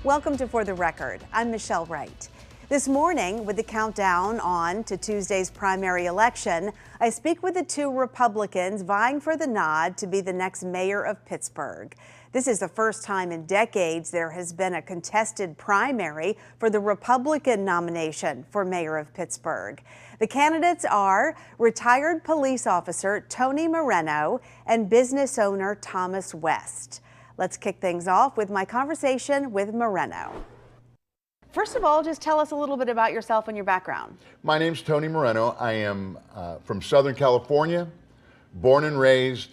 Welcome to For the Record. I'm Michelle Wright. This morning, with the countdown on to Tuesday's primary election, I speak with the two Republicans vying for the nod to be the next mayor of Pittsburgh. This is the first time in decades there has been a contested primary for the Republican nomination for mayor of Pittsburgh. The candidates are retired police officer Tony Moreno and business owner Thomas West. Let's kick things off with my conversation with Moreno. First of all, just tell us a little bit about yourself and your background. My name's Tony Moreno. I am from Southern California, born and raised.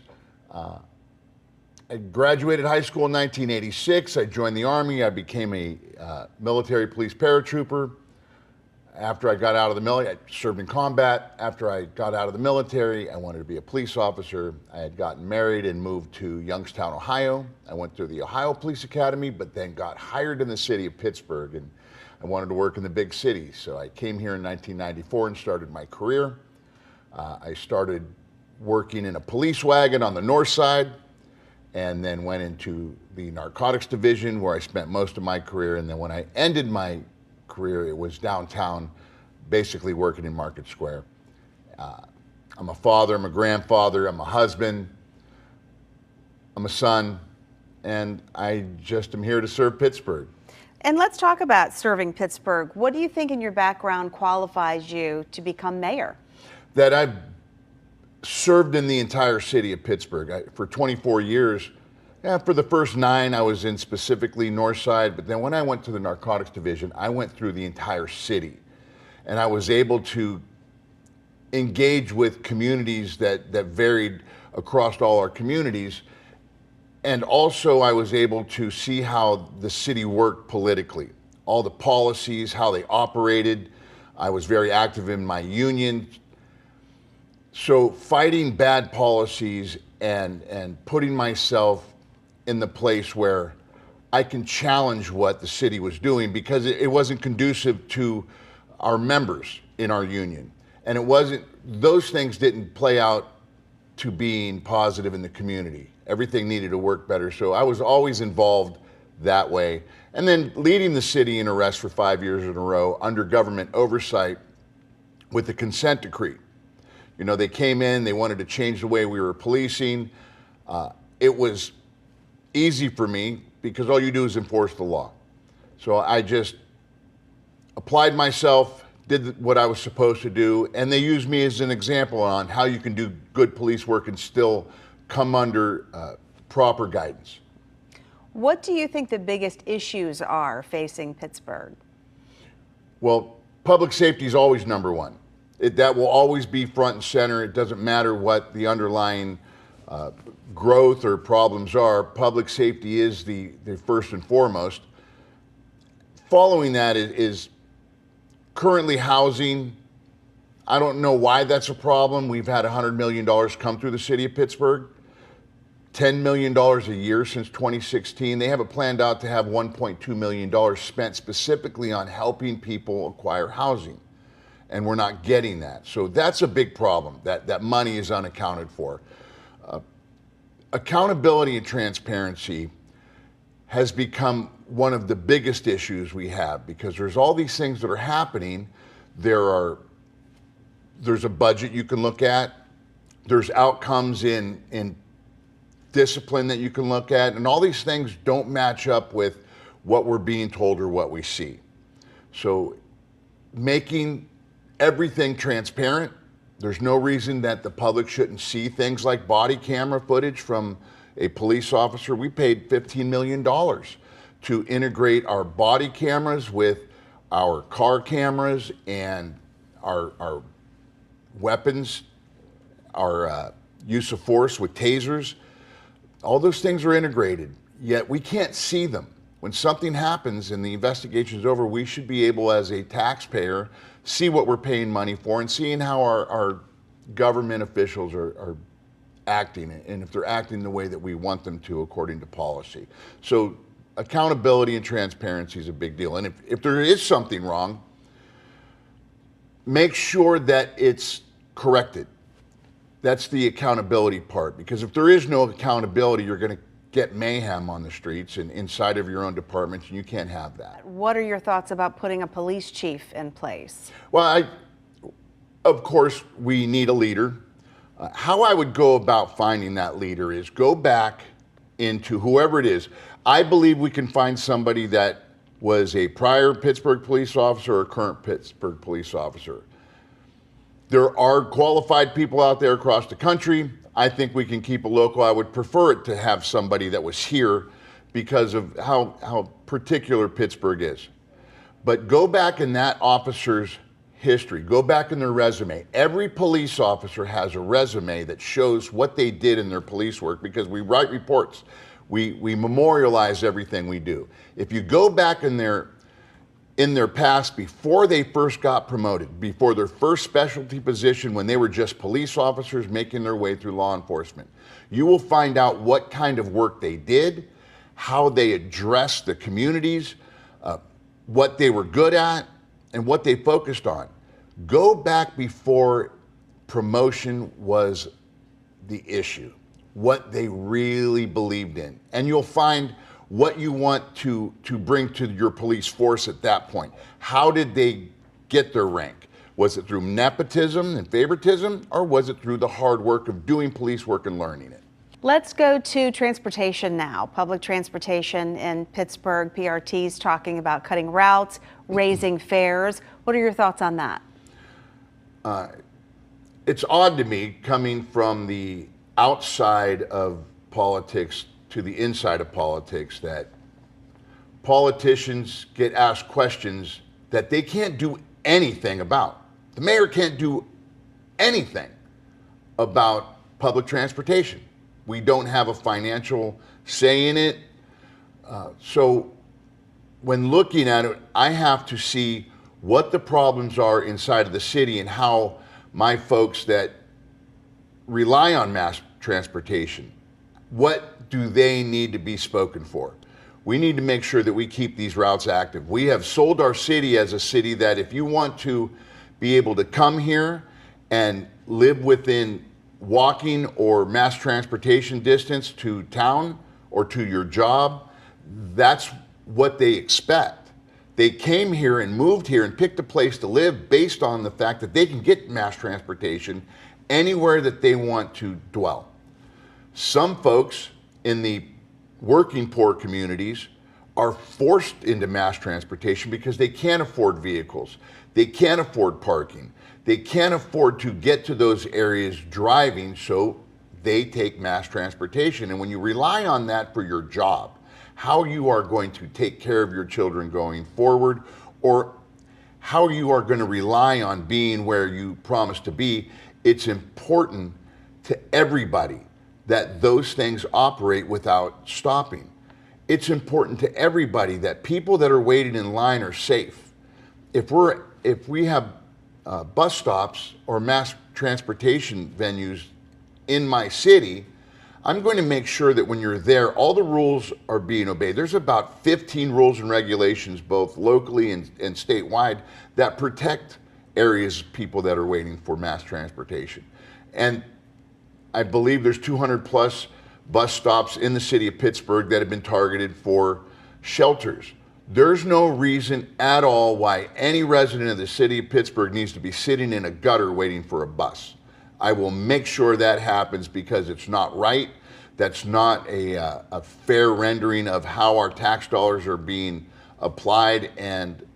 I graduated high school in 1986. I joined the Army. I became a military police paratrooper. After I got out of the military, I served in combat. After I got out of the military, I wanted to be a police officer. I had gotten married and moved to Youngstown, Ohio. I went through the Ohio Police Academy, but then got hired in the city of Pittsburgh, and I wanted to work in the big city. So I came here in 1994 and started my career. I started working in a police wagon on the north side, and then went into the narcotics division where I spent most of my career. And then when I ended my career, it was downtown, basically working in Market Square. I'm a father, I'm a grandfather, I'm a husband, I'm a son, and I just am here to serve Pittsburgh. And let's talk about serving Pittsburgh. What do you think in your background qualifies you to become mayor? That I've served in the entire city of Pittsburgh for 24 years. For the first 9, I was in specifically North Side, but then when I went to the narcotics division, I went through the entire city, and I was able to engage with communities that varied across all our communities. And also I was able to see how the city worked politically, all the policies, how they operated. I was very active in my union. So fighting bad policies and putting myself in the place where I can challenge what the city was doing, because it wasn't conducive to our members in our union. And those things didn't play out to being positive in the community. Everything needed to work better. So I was always involved that way. And then leading the city in arrest for 5 years in a row under government oversight with the consent decree. You know, they came in, they wanted to change the way we were policing. It was easy for me because all you do is enforce the law. So I just applied myself, did what I was supposed to do, and they used me as an example on how you can do good police work and still come under proper guidance. What do you think the biggest issues are facing Pittsburgh? Well, public safety is always number one. That will always be front and center. It doesn't matter what the underlying growth or problems are. Public safety is the first and foremost. Following that is currently housing. I don't know why that's a problem. We've had $100 million come through the city of Pittsburgh, $10 million a year since 2016. They have it planned out to have $1.2 million spent specifically on helping people acquire housing, and we're not getting that. So that's a big problem, that money is unaccounted for. Accountability and transparency has become one of the biggest issues we have, because there's all these things that are happening. There's a budget you can look at. There's outcomes in discipline that you can look at, and all these things don't match up with what we're being told or what we see. So making everything transparent. There's no reason that the public shouldn't see things like body camera footage from a police officer. We paid $15 million to integrate our body cameras with our car cameras and our weapons, our use of force with tasers. All those things are integrated, yet we can't see them. When something happens and the investigation is over, we should be able, as a taxpayer, see what we're paying money for and seeing how our government officials are acting, and if they're acting the way that we want them to according to policy. So accountability and transparency is a big deal. And if there is something wrong, make sure that it's corrected. That's the accountability part, because if there is no accountability, you're going to get mayhem on the streets and inside of your own departments, and you can't have that. What are your thoughts about putting a police chief in place? Well, of course, we need a leader. How I would go about finding that leader is go back into whoever it is. I believe we can find somebody that was a prior Pittsburgh police officer or current Pittsburgh police officer. There are qualified people out there across the country. I think we can keep it local. I would prefer it to have somebody that was here because of how particular Pittsburgh is. But go back in that officer's history, go back in their resume. Every police officer has a resume that shows what they did in their police work because we write reports. We memorialize everything we do. If you go back in their past, before they first got promoted, before their first specialty position, when they were just police officers making their way through law enforcement, you will find out what kind of work they did, how they addressed the communities, what they were good at, and what they focused on. Go back before promotion was the issue, what they really believed in, and you'll find what you want to bring to your police force at that point. How did they get their rank? Was it through nepotism and favoritism, or was it through the hard work of doing police work and learning it? Let's go to transportation now. Public transportation in Pittsburgh, PRT's talking about cutting routes, raising fares. What are your thoughts on that? It's odd to me, coming from the outside of politics to the inside of politics, that politicians get asked questions that they can't do anything about. The mayor can't do anything about public transportation. We don't have a financial say in it. So when looking at it, I have to see what the problems are inside of the city and how my folks that rely on mass transportation, what do they need to be spoken for? We need to make sure that we keep these routes active. We have sold our city as a city that if you want to be able to come here and live within walking or mass transportation distance to town or to your job, that's what they expect. They came here and moved here and picked a place to live based on the fact that they can get mass transportation anywhere that they want to dwell. Some folks in the working poor communities are forced into mass transportation because they can't afford vehicles. They can't afford parking. They can't afford to get to those areas driving, so they take mass transportation. And when you rely on that for your job, how you are going to take care of your children going forward, or how you are going to rely on being where you promise to be, it's important to everybody that those things operate without stopping. It's important to everybody that people that are waiting in line are safe. If we have bus stops or mass transportation venues in my city, I'm going to make sure that when you're there, all the rules are being obeyed. There's about 15 rules and regulations, both locally and statewide, that protect areas, people that are waiting for mass transportation. And I believe there's 200 plus bus stops in the city of Pittsburgh that have been targeted for shelters. There's no reason at all why any resident of the city of Pittsburgh needs to be sitting in a gutter waiting for a bus. I will make sure that happens because it's not right. That's not a fair rendering of how our tax dollars are being applied. And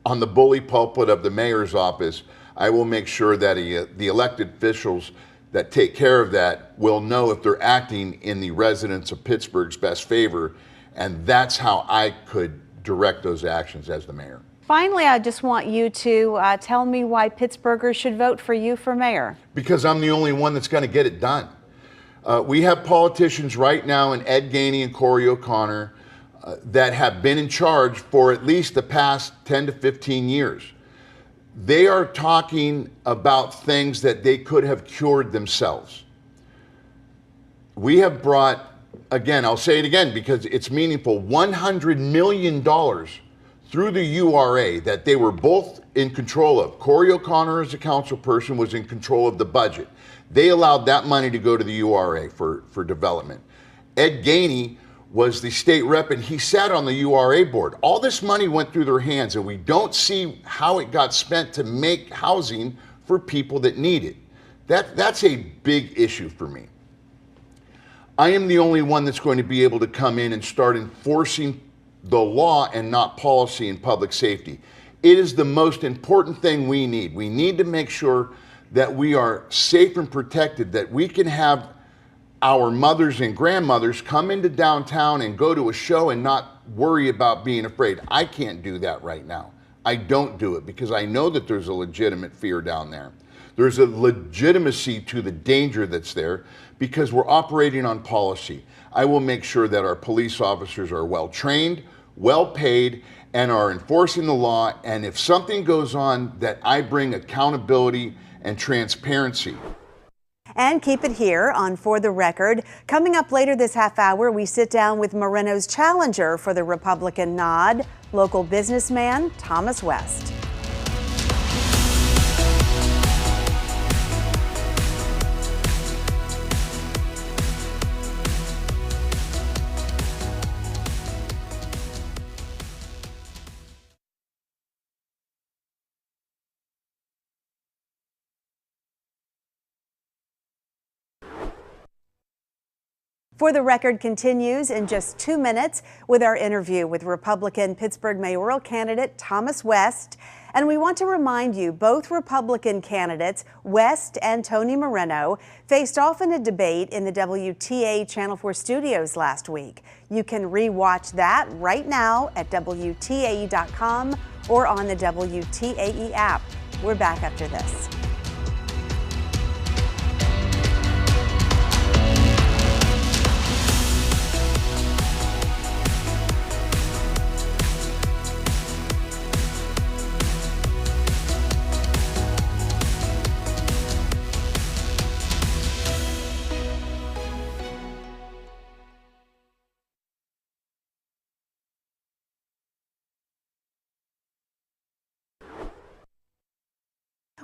on the bully pulpit of the mayor's office, I will make sure that the elected officials that take care of that will know if they're acting in the residents of Pittsburgh's best favor. And that's how I could direct those actions as the mayor. Finally, I just want you to tell me why Pittsburghers should vote for you for mayor. Because I'm the only one that's going to get it done. We have politicians right now in Ed Gainey and Corey O'Connor that have been in charge for at least the past 10 to 15 years. They are talking about things that they could have cured themselves. We have brought, again, I'll say it again because it's meaningful, $100 million through the URA that they were both in control of. Corey O'Connor, as a council person, was in control of the budget. They allowed that money to go to the URA for development. Ed Gainey was the state rep, and he sat on the URA board. All this money went through their hands, and we don't see how it got spent to make housing for people that need it. That's a big issue for me. I am the only one that's going to be able to come in and start enforcing the law and not policy in public safety. It is the most important thing we need. We need to make sure that we are safe and protected, that we can have our mothers and grandmothers come into downtown and go to a show and not worry about being afraid. I can't do that right now. I don't do it because I know that there's a legitimate fear down there. There's a legitimacy to the danger that's there because we're operating on policy. I will make sure that our police officers are well trained, well paid, and are enforcing the law. And if something goes on, that I bring accountability and transparency. And keep it here on For the Record. Coming up later this half hour, we sit down with Moreno's challenger for the Republican nod, local businessman Thomas West. For the Record continues in just 2 minutes with our interview with Republican Pittsburgh mayoral candidate Thomas West. And we want to remind you, both Republican candidates, West and Tony Moreno, faced off in a debate in the WTAE Channel 4 studios last week. You can re-watch that right now at WTAE.com or on the WTAE app. We're back after this.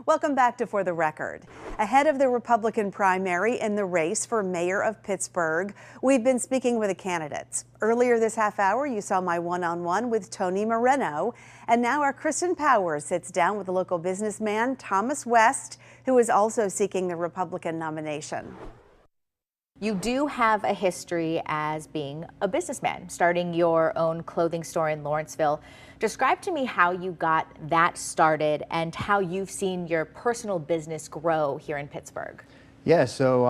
Welcome back to For the Record. Ahead of the Republican primary in the race for mayor of Pittsburgh, we've been speaking with the candidates. Earlier this half hour, you saw my one-on-one with Tony Moreno, and now our Kristen Powers sits down with the local businessman Thomas West, who is also seeking the Republican nomination. You do have a history as being a businessman, starting your own clothing store in Lawrenceville. Describe to me how you got that started and how you've seen your personal business grow here in Pittsburgh. Yeah, so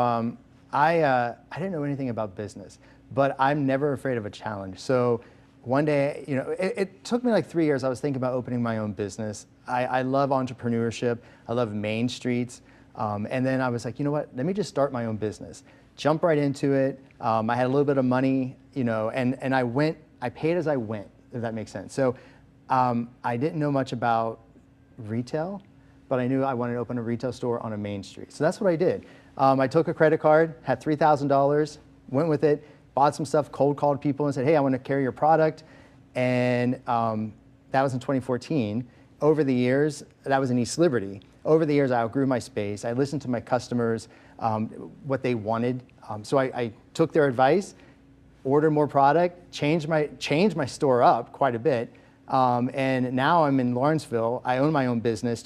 I didn't know anything about business, but I'm never afraid of a challenge. So one day, it took me like 3 years. I was thinking about opening my own business. I love entrepreneurship. I love Main Streets. And then I was like, you know what, let me just start my own business. Jump right into it. I had a little bit of money, and I paid as I went, if that makes sense. So I didn't know much about retail, but I knew I wanted to open a retail store on a main street. So that's what I did. I took a credit card, had $3,000, went with it, bought some stuff, cold called people and said, hey, I want to carry your product. And that was in 2014. Over the years, that was in East Liberty. Over the years, I outgrew my space. I listened to my customers, what they wanted. So I took their advice, ordered more product, changed my store up quite a bit. And now I'm in Lawrenceville. I own my own business,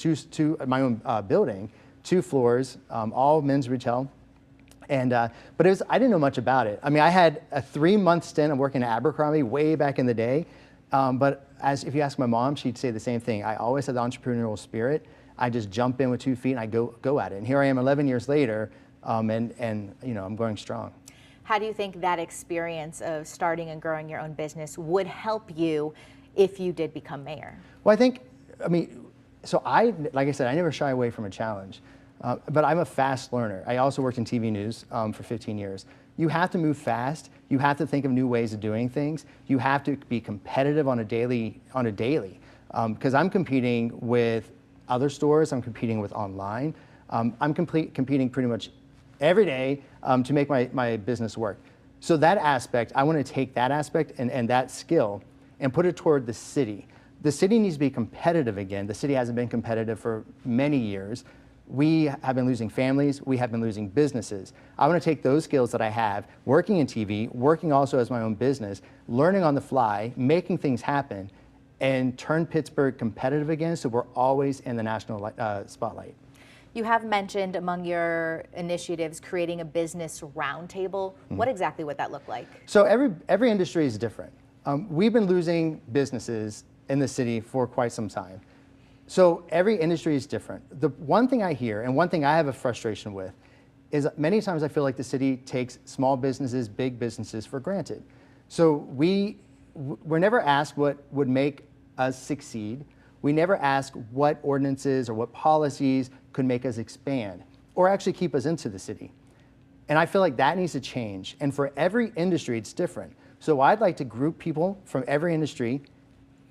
my own building, 2 floors, all men's retail. And but I didn't know much about it. I mean, I had a 3-month stint of working at Abercrombie way back in the day. But if you ask my mom, she'd say the same thing. I always had the entrepreneurial spirit. I just jump in with 2 feet and I go at it. And here I am 11 years later, and I'm going strong. How do you think that experience of starting and growing your own business would help you if you did become mayor? Well, like I said, I never shy away from a challenge. But I'm a fast learner. I also worked in TV news for 15 years. You have to move fast. You have to think of new ways of doing things. You have to be competitive on a daily, because I'm competing with other stores. I'm competing with online. I'm competing pretty much every day to make my business work. So that aspect, I want to take that aspect and that skill and put it toward the city. The city needs to be competitive again. The city hasn't been competitive for many years. we have been losing families, we have been losing businesses. I want to take those skills that I have, working in TV, working also as my own business, learning on the fly, making things happen, and turn Pittsburgh competitive again so we're always in the national spotlight. You have mentioned among your initiatives creating a business roundtable. What exactly would that look like? So every industry is different. We've been losing businesses in the city for quite some time. So every industry is different. The one thing I hear, and one thing I have a frustration with, is many times I feel like the city takes small businesses, big businesses for granted. So we're never asked what would make us succeed. We never ask what ordinances or what policies could make us expand or actually keep us into the city. And I feel like that needs to change. And for every industry, it's different. So I'd like to group people from every industry,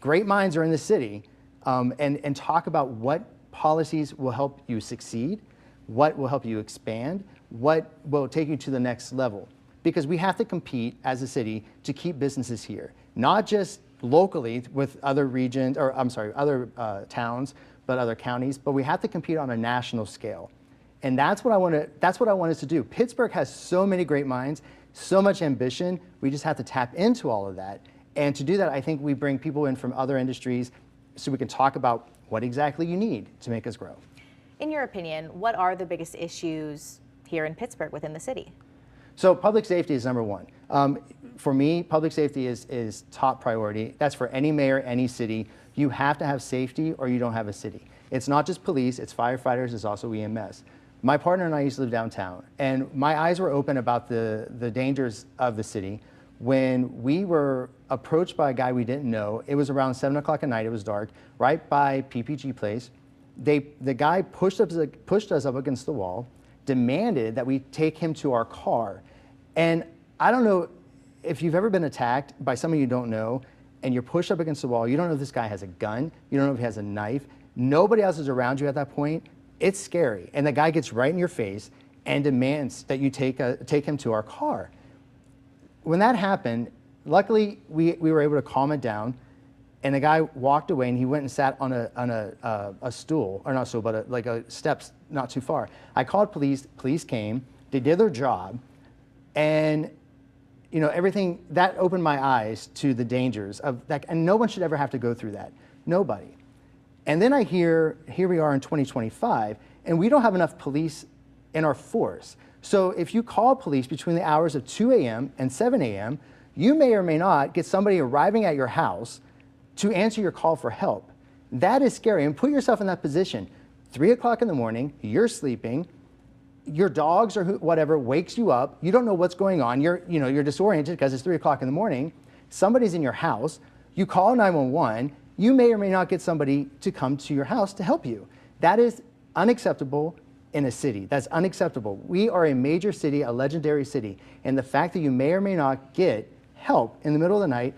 great minds are in the city, and talk about what policies will help you succeed, what will help you expand, what will take you to the next level. Because we have to compete as a city to keep businesses here, not just locally with other regions, or I'm sorry, other towns, but other counties, but we have to compete on a national scale. And that's what I want us to do. Pittsburgh has so many great minds, so much ambition. We just have to tap into all of that. And to do that, I think we bring people in from other industries so we can talk about what exactly you need to make us grow. In your opinion, what are the biggest issues here in Pittsburgh within the city? So public safety is number one. For me, public safety is top priority. That's for any mayor, any city. You have to have safety or you don't have a city. It's not just police, it's firefighters, it's also EMS. My partner and I used to live downtown, and my eyes were open about the dangers of the city when we were approached by a guy we didn't know. It was around 7 o'clock at night, it was dark, right by PPG Place. The guy pushed us up against the wall, demanded that we take him to our car. And I don't know if you've ever been attacked by someone you don't know, and you're pushed up against the wall, you don't know if this guy has a gun, you don't know if he has a knife, nobody else is around you at that point. It's scary. And the guy gets right in your face and demands that you take him to our car. When that happened, luckily we were able to calm it down, and the guy walked away and he went and sat on a stool, or not a stool, but like a steps not too far. I called police came, they did their job, and you know, everything that opened my eyes to the dangers of that, and no one should ever have to go through that. Nobody. And then I hear, here we are in 2025, and we don't have enough police in our force. So if you call police between the hours of 2 a.m. and 7 a.m., you may or may not get somebody arriving at your house to answer your call for help. That is scary, and put yourself in that position. 3 o'clock in the morning, you're sleeping, your dogs or whatever wakes you up, you don't know what's going on, you're disoriented because it's 3 o'clock in the morning, somebody's in your house, you call 911, you may or may not get somebody to come to your house to help you. That is unacceptable in a city. That's unacceptable. We are a major city, a legendary city, and the fact that you may or may not get help in the middle of the night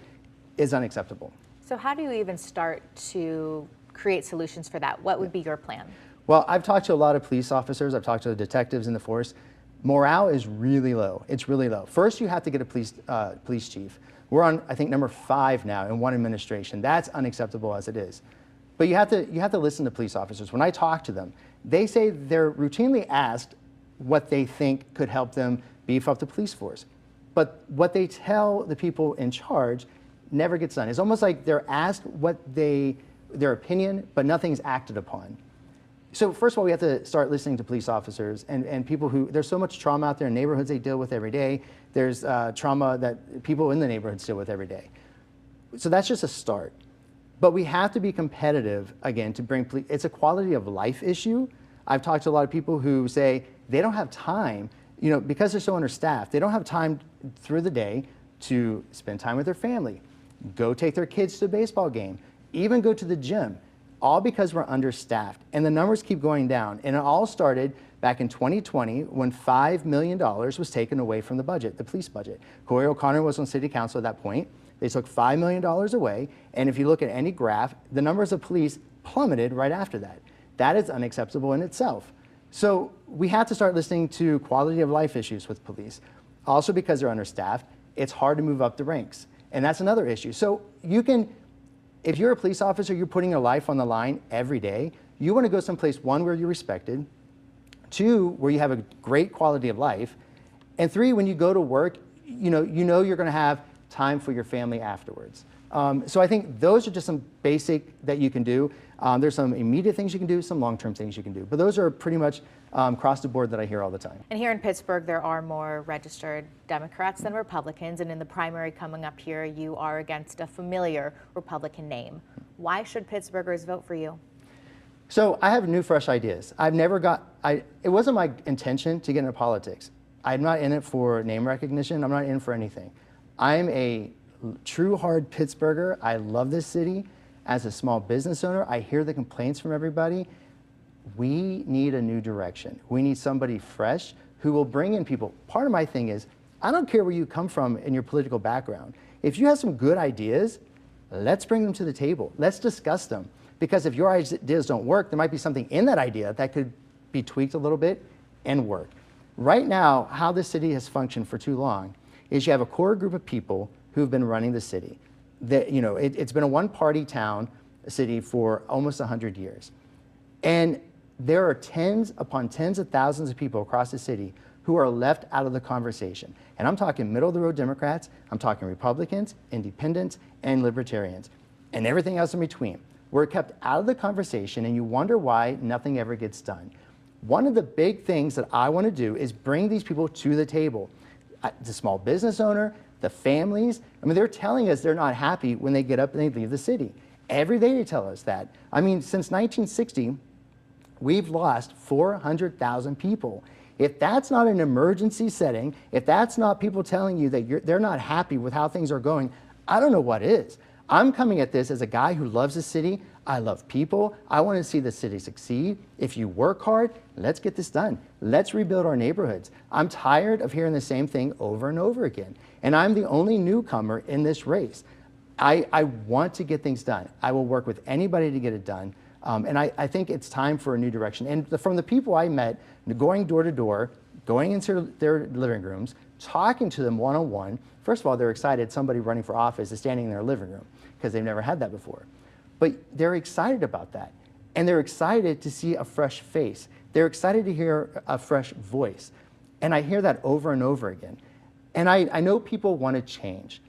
is unacceptable. So how do you even start to create solutions for that? What would be your plan? Well, I've talked to a lot of police officers, I've talked to the detectives in the force. Morale is really low. It's really low. First, you have to get a police chief. We're on, I think, number 5 now in one administration. That's unacceptable as it is. But you have to listen to police officers. When I talk to them, they say they're routinely asked what they think could help them beef up the police force. But what they tell the people in charge never gets done. It's almost like they're asked their opinion, but nothing's acted upon. So first of all, we have to start listening to police officers and people who, there's so much trauma out there in neighborhoods they deal with every day. There's trauma that people in the neighborhoods deal with every day. So that's just a start. But we have to be competitive, again, to bring police. It's a quality of life issue. I've talked to a lot of people who say they don't have time, you know, because they're so understaffed, they don't have time through the day to spend time with their family, go take their kids to a baseball game, even go to the gym, all because we're understaffed. And the numbers keep going down. And it all started back in 2020 when $5 million was taken away from the budget, the police budget. Corey O'Connor was on city council at that point. They took $5 million away, and if you look at any graph, the numbers of police plummeted right after that. That is unacceptable in itself. So we have to start listening to quality of life issues with police. Also because they're understaffed, it's hard to move up the ranks, and that's another issue. So you can, if you're a police officer, you're putting your life on the line every day, you want to go someplace, one, where you're respected, 2, where you have a great quality of life, and 3, when you go to work, you know you're going to have time for your family afterwards. So I think those are just some basic that you can do. There's some immediate things you can do, some long-term things you can do, but those are pretty much across the board that I hear all the time. And here in Pittsburgh, there are more registered Democrats than Republicans, and in the primary coming up here, you are against a familiar Republican name. Why should Pittsburghers vote for you? So I have new, fresh ideas. It wasn't my intention to get into politics. I'm not in it for name recognition. I'm not in for anything. I'm a true hard Pittsburgher. I love this city. As a small business owner, I hear the complaints from everybody. We need a new direction. We need somebody fresh who will bring in people. Part of my thing is, I don't care where you come from in your political background. If you have some good ideas, let's bring them to the table. Let's discuss them. Because if your ideas don't work, there might be something in that idea that could be tweaked a little bit and work. Right now, how the city has functioned for too long is you have a core group of people who've been running the city. It's been a one-party town, city for almost 100 years. And there are tens upon tens of thousands of people across the city who are left out of the conversation. And I'm talking middle-of-the-road Democrats, I'm talking Republicans, independents, and libertarians, and everything else in between. We're kept out of the conversation, and you wonder why nothing ever gets done. One of the big things that I want to do is bring these people to the table. The small business owner, the families, I mean, they're telling us they're not happy when they get up and they leave the city. Every day they tell us that. I mean, since 1960, we've lost 400,000 people. If that's not an emergency setting, if that's not people telling you that they're not happy with how things are going, I don't know what is. I'm coming at this as a guy who loves the city. I love people. I want to see the city succeed. If you work hard, let's get this done. Let's rebuild our neighborhoods. I'm tired of hearing the same thing over and over again. And I'm the only newcomer in this race. I want to get things done. I will work with anybody to get it done. And I think it's time for a new direction. And from the people I met, going door to door, going into their living rooms, talking to them one-on-one, first of all, they're excited somebody running for office is standing in their living room because they've never had that before. But they're excited about that. And they're excited to see a fresh face. They're excited to hear a fresh voice. And I hear that over and over again. And I know people want to change.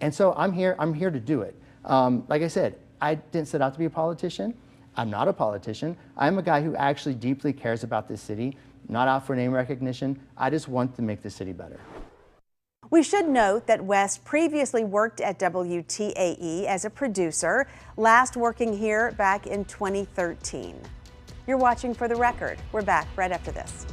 And so I'm here to do it. Like I said, I didn't set out to be a politician. I'm not a politician. I'm a guy who actually deeply cares about this city, not out for name recognition. I just want to make the city better. We should note that West previously worked at WTAE as a producer, last working here back in 2013. You're watching For the Record. We're back right after this.